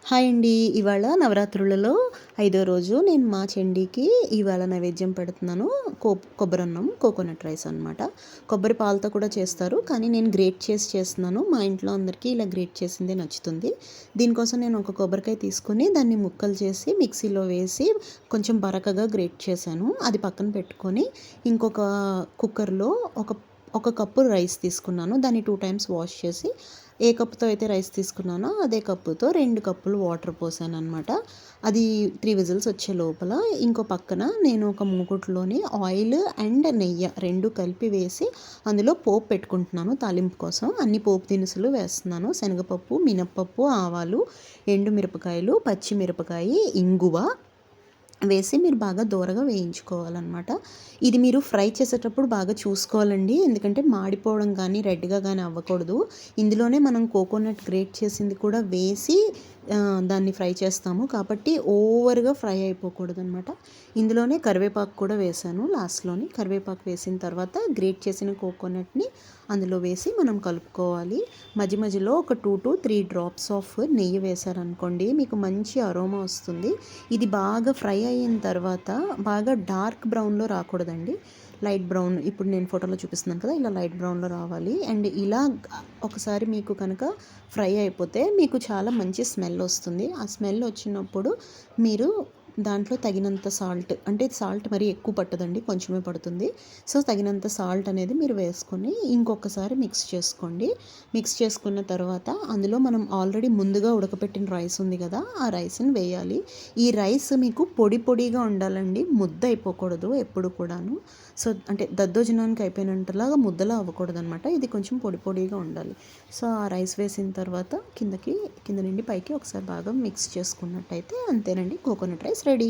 Hi అండి. ఇవాళ నవరాత్రులలో 5వ రోజు నేను మా చెండికి ఇవాళ నైవేద్యం పెడుతున్నాను. కొబ్బరన్నం, కోకోనట్ రైస్ అనమాట. కొబ్బరి పాలతో కూడా చేస్తారు, కానీ నేను గ్రేట్ చేసి చేస్తున్నాను. మా ఇంట్లో అందరికీ ఇలా గ్రేట్ చేసిందే నచ్చుతుంది. దీనికోసం నేను ఒక కొబ్బరికాయ తీసుకొని దాన్ని ముక్కలు చేసి మిక్సీలో వేసి కొంచెం బరకగా గ్రేట్ చేశాను. అది పక్కన పెట్టుకొని ఇంకొక కుక్కర్లో ఒక కప్పు రైస్ తీసుకున్నాను. దాన్ని 2 టైమ్స్ వాష్ చేసి ఏ కప్పుతో అయితే రైస్ తీసుకున్నానో అదే కప్పుతో 2 కప్పులు వాటర్ పోసాను అనమాట. అది 3 విజిల్స్ వచ్చే లోపల ఇంకో పక్కన నేను ఒక మూకుట్లోని ఆయిల్ అండ్ నెయ్యి 2 కలిపి వేసి అందులో పోపు పెట్టుకుంటున్నాను. తాలింపు కోసం అన్ని పోపు దినుసులు వేస్తున్నాను. శనగపప్పు, మినప్పప్పు, ఆవాలు, ఎండుమిరపకాయలు, పచ్చిమిరపకాయ, ఇంగువ వేసి మీరు బాగా దూరగా వేయించుకోవాలన్నమాట. ఇది మీరు ఫ్రై చేసేటప్పుడు బాగా చూసుకోవాలండి, ఎందుకంటే మాడిపోవడం కానీ రెడ్గా కానీ అవ్వకూడదు. ఇందులోనే మనం కోకోనట్ గ్రేట్ చేసింది కూడా వేసి దాన్ని ఫ్రై చేస్తాము, కాబట్టి ఓవర్గా ఫ్రై అయిపోకూడదు అనమాట. ఇందులోనే కరివేపాకు కూడా వేసాను లాస్ట్లోని. కరివేపాకు వేసిన తర్వాత గ్రేట్ చేసిన కోకోనట్ని అందులో వేసి మనం కలుపుకోవాలి. మధ్య మధ్యలో ఒక 2 to 3 డ్రాప్స్ ఆఫ్ నెయ్యి వేసారనుకోండి, మీకు మంచి అరోమా వస్తుంది. ఇది బాగా ఫ్రై అయిన తర్వాత బాగా డార్క్ బ్రౌన్లో రాకూడదండి, లైట్ బ్రౌన్, ఇప్పుడు నేను ఫోటోలో చూపిస్తున్నాను కదా, ఇలా లైట్ బ్రౌన్లో రావాలి. అండ్ ఇలా ఒకసారి మీకు కనుక ఫ్రై అయిపోతే మీకు చాలా మంచి స్మెల్ వస్తుంది. ఆ స్మెల్ వచ్చినప్పుడు మీరు దాంట్లో తగినంత సాల్ట్, అంటే సాల్ట్ మరీ ఎక్కువ పట్టదండి, కొంచెమే పడుతుంది. సో తగినంత సాల్ట్ అనేది మీరు వేసుకొని ఇంకొకసారి మిక్స్ చేసుకోండి. మిక్స్ చేసుకున్న తర్వాత అందులో మనం ఆల్రెడీ ముందుగా ఉడకపెట్టిన రైస్ ఉంది కదా, ఆ రైస్ని వేయాలి. ఈ రైస్ మీకు పొడి పొడిగా ఉండాలండి, ముద్ద అయిపోకూడదు ఎప్పుడు కూడాను. సో అంటే దద్దోజనానికి అయిపోయినట్టులాగా ముద్దలా అవ్వకూడదు అనమాట. ఇది కొంచెం పొడి పొడిగా ఉండాలి. సో ఆ రైస్ వేసిన తర్వాత కింద నుండి పైకి ఒకసారి బాగా మిక్స్ చేసుకున్నట్టయితే అంతేనండి, కోకోనట్ రైస్ రెడీ.